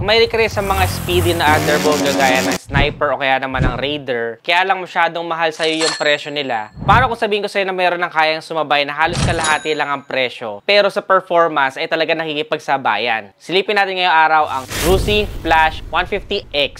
may rin sa mga speedy na underbone gaya ng sniper o kaya naman ng raider, kaya lang masyadong mahal sa'yo yung presyo nila. Paano kung sabihin ko sa'yo na mayroon ng kayang sumabay na halos kalahati lang ang presyo, pero sa performance ay talaga nakikipagsabayan? Silipin natin ngayong araw ang RUSI Flash 150X.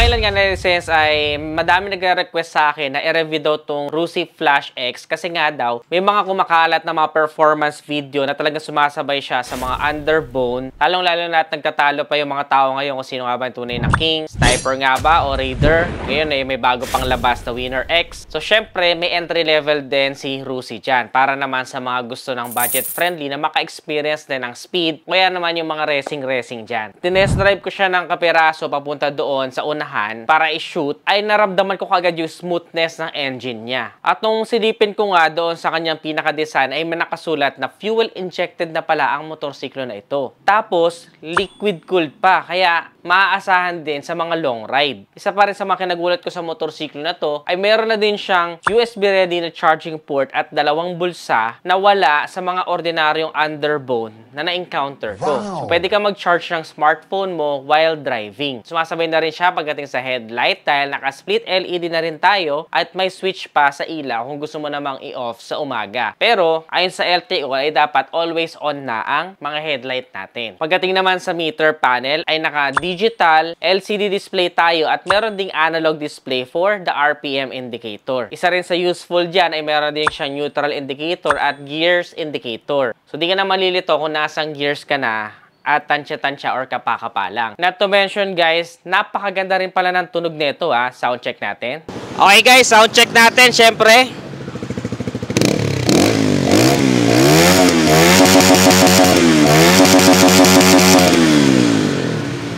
Kailan nga na-sense ay madami nagre-request sa akin na i-review daw tong RUSI Flash X kasi nga daw may mga kumakalat na mga performance video na talagang sumasabay siya sa mga underbone. Lalong-lalo na at nagtatalo pa yung mga tao ngayon kung sino nga ba yung tunay na king, sniper nga ba o raider. Ngayon ay may bago pang labas na Winner X. So syempre may entry level din si RUSI dyan para naman sa mga gusto ng budget friendly na maka-experience din ng speed. Kaya naman yung mga racing dyan. Tinest drive ko siya ng kapiraso papunta doon sa unahan para i-shoot, ay naramdaman ko kagad yung smoothness ng engine niya. At nung silipin ko nga doon sa kanyang pinaka-design ay may nakasulat na fuel injected na pala ang motorsiklo na ito. Tapos, liquid cooled pa, kaya maaasahan din sa mga long ride. Isa pa rin sa mga kinagulat ko sa motorsiklo na to ay meron na din siyang USB ready na charging port at dalawang bulsa na wala sa mga ordinaryong underbone na na-encounter ko. So, pwede ka mag-charge ng smartphone mo while driving. Sumasabay na rin siya pagdating sa headlight dahil naka-split LED na rin tayo at may switch pa sa ilaw kung gusto mo namang i-off sa umaga. Pero, ayon sa LTO ay dapat always on na ang mga headlight natin. Pagdating naman sa meter panel ay naka-digital LCD display tayo at meron ding analog display for the RPM indicator. Isa rin sa useful dyan ay meron din siyang neutral indicator at gears indicator. So, di ka na malilito kung nasang gears ka na at tansya-tansya or kapaka lang. Not to mention guys, napakaganda rin pala ng tunog nito ha. Sound check natin. Okay guys, sound check natin syempre.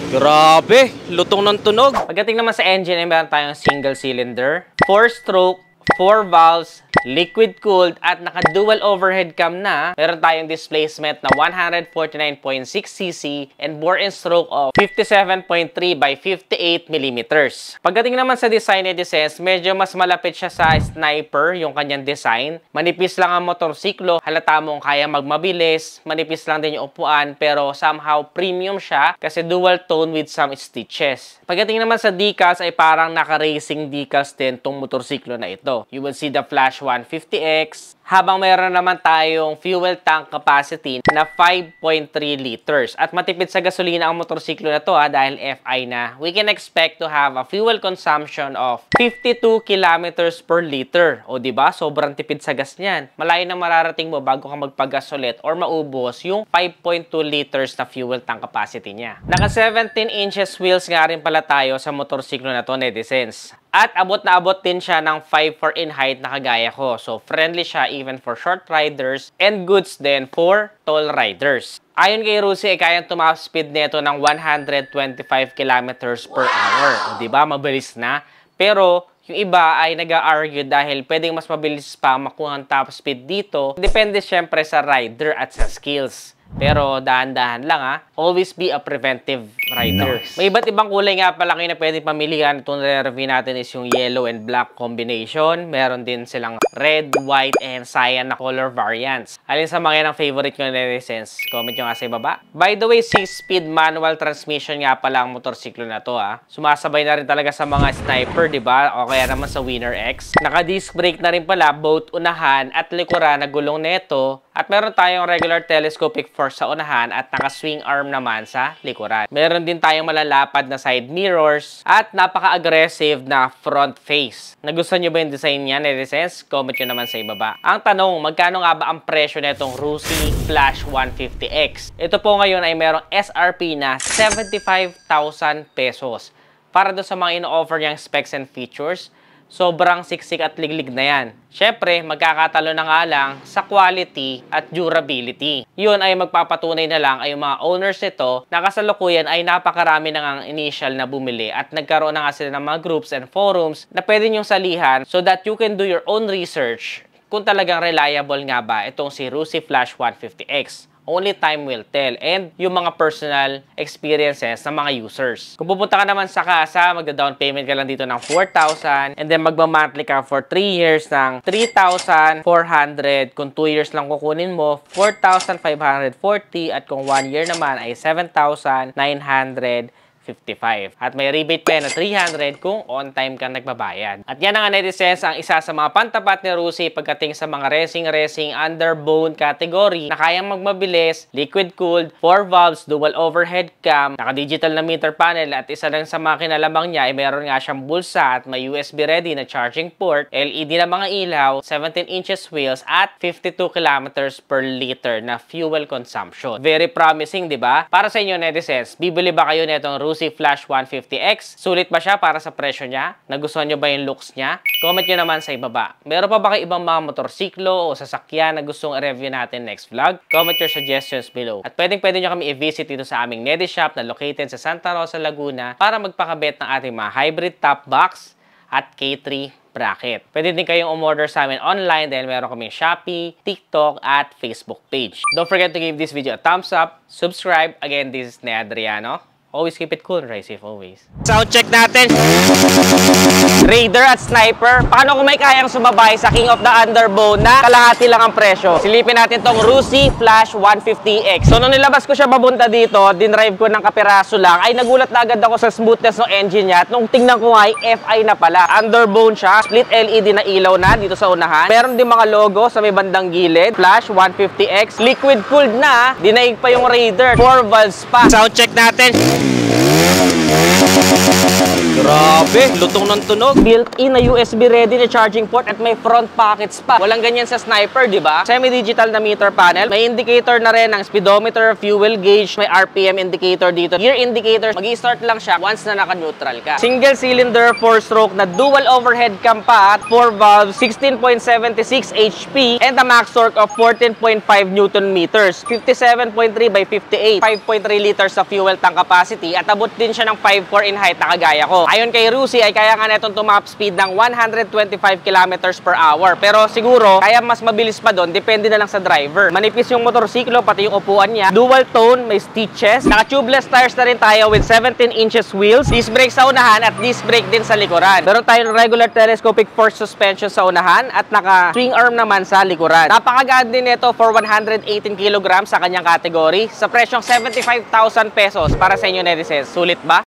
Grabe, lutong ng tunog. Pagdating naman sa engine ay meron tayong single cylinder, 4-stroke, 4 valves, liquid cooled at naka-dual overhead cam na. Meron tayong displacement na 149.6cc and bore and stroke of 57.3 by 58 mm. Pagdating naman sa design ni Desense, medyo mas malapit siya sa sniper yung kanyang design. Manipis lang ang motorsiklo, halata mong kaya magmabilis, manipis lang din yung upuan, pero somehow premium siya kasi dual tone with some stitches. Pagdating naman sa decals ay parang naka-racing decals din tong motorsiklo na ito. You will see the Flash 150X, habang mayroon naman tayong fuel tank capacity na 5.3 liters. At matipid sa gasolina ang motorsiklo na to dahil FI na. We can expect to have a fuel consumption of 52 kilometers per liter. O diba? Sobrang tipid sa gas niyan. Malayo na mararating mo bago ka magpagas ulit or maubos yung 5.2 liters na fuel tank capacity niya. Naka 17 inches wheels nga rin pala tayo sa motorsiklo na to, netizens. At abot na abot din siya ng 5'4" in height na kagaya ko. So, friendly siya even for short riders and goods din for tall riders. Ayon kay RUSI, ay kayang tumap-speed nito ng 125 kilometers per hour. O, diba? Mabilis na. Pero, yung iba ay nag-argue dahil pwedeng mas mabilis pa makuha ang top speed dito. Depende syempre sa rider at sa skills. Pero dahan-dahan lang always be a preventive rider. Nice. May iba't ibang kulay nga pala kayo na pwedeng pamilihan. Itong review natin is yung yellow and black combination. Meron din silang red, white, and cyan na color variants. Alin sa mga yan ang favorite nyo na netizens? Comment nyo nga sa ibaba. By the way, 6-speed manual transmission nga pala ang motorsiklo na to Sumasabay na rin talaga sa mga sniper, diba? O kaya naman sa Winner X. Naka-disc brake na rin pala, both unahan at likuran na gulong neto. At meron tayong regular telescopic force sa unahan at naka-swing arm naman sa likuran. Meron din tayong malalapad na side mirrors at napaka-aggressive na front face. Nagustuhan nyo ba yung design niya, netizens? Comment nyo naman sa ibaba. Ang tanong, magkano nga ba ang presyo nitong RUSI Flash 150X? Ito po ngayon ay merong SRP na 75,000 pesos. Para doon sa mga ino-offer niyang specs and features, sobrang siksik at liglig na yan. Syempre, magkakatalo na nga lang sa quality at durability. Yun ay magpapatunay na lang ay yung mga owners nito na kasalukuyan ay napakarami na ang initial na bumili at nagkaroon na nga sila ng mga groups and forums na pwede nyong salihan so that you can do your own research kung talagang reliable nga ba itong si RUSI Flash 150X. Only time will tell. And yung mga personal experiences ng mga users. Kung pupunta ka naman sa casa, magda-down payment ka lang dito ng 4,000 and then magma-monthly ka for 3 years ng 3,400. Kung 2 years lang kukunin mo, 4,540 at kung 1 year naman ay 7,955. At may rebate pa yan na 300 kung on time ka nagbabayad. At yan ang netizens ang isa sa mga pantapat ni Rusi pagdating sa mga racing underbone category na kayang magmabilis, liquid-cooled, 4 valves, dual overhead cam, naka-digital na meter panel at isa lang sa mga kinalamang niya ay mayroon nga siyang bulsa at may USB ready na charging port, LED na mga ilaw, 17 inches wheels at 52 kilometers per liter na fuel consumption. Very promising, di ba? Para sa inyo netizens, bibili ba kayo netong Rusi Flash 150X? Sulit ba siya para sa presyo niya? Nagustuhan nyo ba yung looks niya? Comment nyo naman sa ibaba. Meron pa ba kayo ibang mga motorsiklo o sasakyan na gustong i-review natin next vlog? Comment your suggestions below. At pwede nyo kami i-visit dito sa aming Nedi Shop na located sa Santa Rosa, Laguna para magpakabit ng ating mga hybrid top box at K3 bracket. Pwede din kayong umorder sa amin online dahil meron kaming Shopee, TikTok, at Facebook page. Don't forget to give this video a thumbs up, subscribe. Again, this is Ne Adriano. Always keep it cool, ride safe always. Sound check natin. Raider at Sniper. Paano kung may kayang sumabay sa King of the Underbone na kalahati lang ang presyo? Silipin natin tong Rusi Flash 150X. So, nung nilabas ko siya babunta dito, dinrive ko ng kapiraso lang, ay nagulat na agad ako sa smoothness ng engine niya. At nung tingnan ko nga, FI na pala. Underbone siya. Split LED na ilaw na dito sa unahan. Meron din mga logo sa may bandang gilid. Flash 150X. Liquid cooled na. Dinaig pa yung Raider. 4 valves pa. Sound check natin. Grabe, lutong ng tunog. Built-in na USB ready na charging port at may front pockets pa. Walang ganyan sa Sniper, di ba? Semi-digital na meter panel. May indicator na rin ng speedometer, fuel gauge, may RPM indicator dito. Gear indicator, mag-i-start lang siya once na naka-neutral ka. Single cylinder, 4-stroke na dual overhead cam pa at 4 valves, 16.76 HP and a max torque of 14.5 Newton meters. 57.3 by 58. 5.3 liters of fuel tank capacity at abot din siya ng 5'4" in height na kagaya ko. Ayon kay Rusi ay kaya nga netong tumap speed ng 125 kilometers per hour. Pero siguro, kaya mas mabilis pa doon, depende na lang sa driver. Manipis yung motorsiklo, pati yung upuan niya. Dual tone, may stitches. Naka-tubeless tires na rin tayo with 17 inches wheels. Disc brake sa unahan at disc brake din sa likuran. Meron tayong regular telescopic force suspension sa unahan at naka-swing arm naman sa likuran. Napakagaan din nito for 118 kilograms sa kanyang category. Sa presyong 75,000 pesos para sa inyo netizens. Sulit ba?